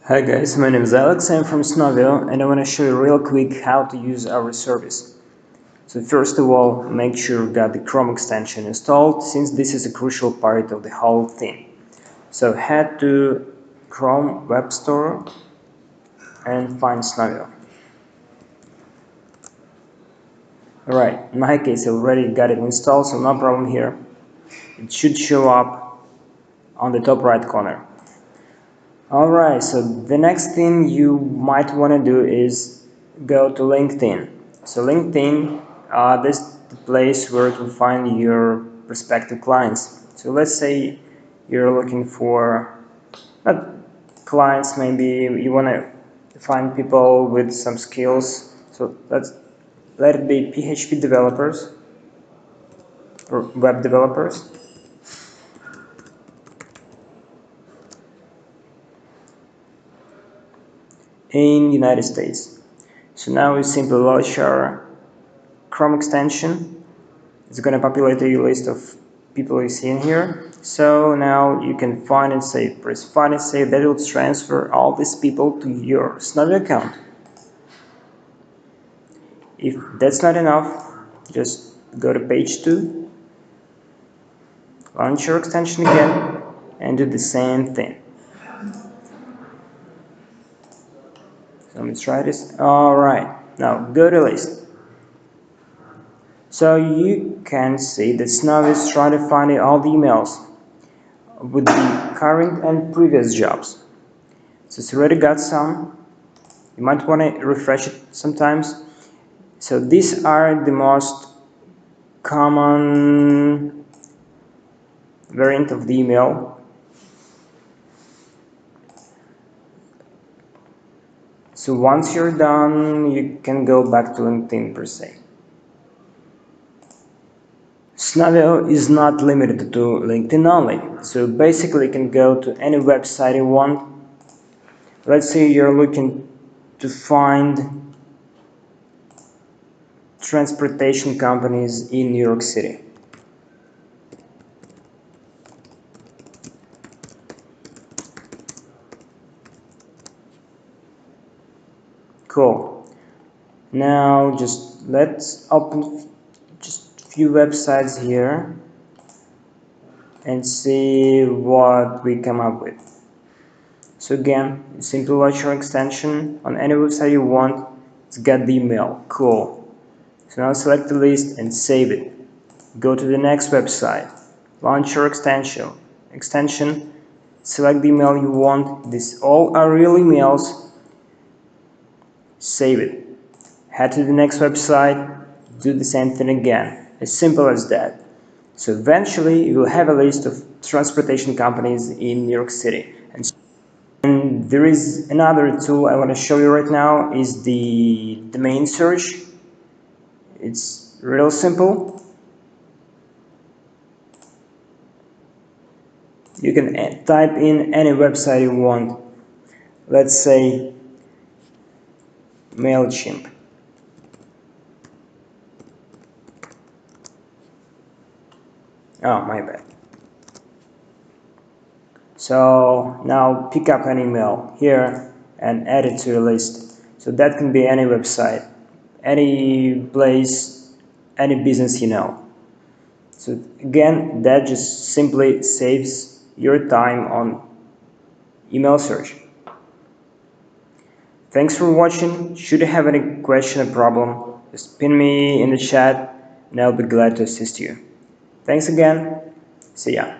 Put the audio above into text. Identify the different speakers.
Speaker 1: Hi guys, my name is Alex, I'm from Snovio and I want to show you real quick how to use our service. So first of all, make sure you got the Chrome extension installed, since this is a crucial part of the whole thing. So head to Chrome Web Store and find Snovio. Alright, in my case I already got it installed, so no problem here. It should show up on the top right corner. Alright, so the next thing you might want to do is go to LinkedIn. So LinkedIn, this is the place where you can find your prospective clients. So let's say you're looking for not clients, maybe you want to find people with some skills. So let it be PHP developers or web developers. In United States. So now we simply launch our Chrome extension. It's going to populate a list of people you see in here. So now you can find and save. Press find and save. That will transfer all these people to your Snovio account. If that's not enough, just go to page 2, launch your extension again, and do the same thing. So let me try this. Alright, now go to list. So you can see that Snovio is trying to find all the emails with the current and previous jobs. So it's already got some. You might want to refresh it sometimes. So these are the most common variant of the email. So once you're done, you can go back to LinkedIn per se. Snovio is not limited to LinkedIn only. So basically you can go to any website you want. Let's say you're looking to find transportation companies in New York City. Cool. Now let's open just a few websites here and see what we come up with. So again, simply launch your extension on any website you want. It's got the email. Cool. So now select the list and save it. Go to the next website. Launch your extension. Select the email you want. These all are real emails. Save it. Head to the next website. Do the same thing again. As simple as that. So eventually you will have a list of transportation companies in New York City. And there is another tool I want to show you right now is the domain search. It's real simple. You can type in any website you want. Let's say MailChimp. Oh, my bad. So now pick up an email here and add it to your list. So that can be any website, any place, any business you know. So again, that just simply saves your time on email search. Thanks for watching. Should you have any question or problem, just pin me in the chat and I'll be glad to assist you. Thanks again. See ya.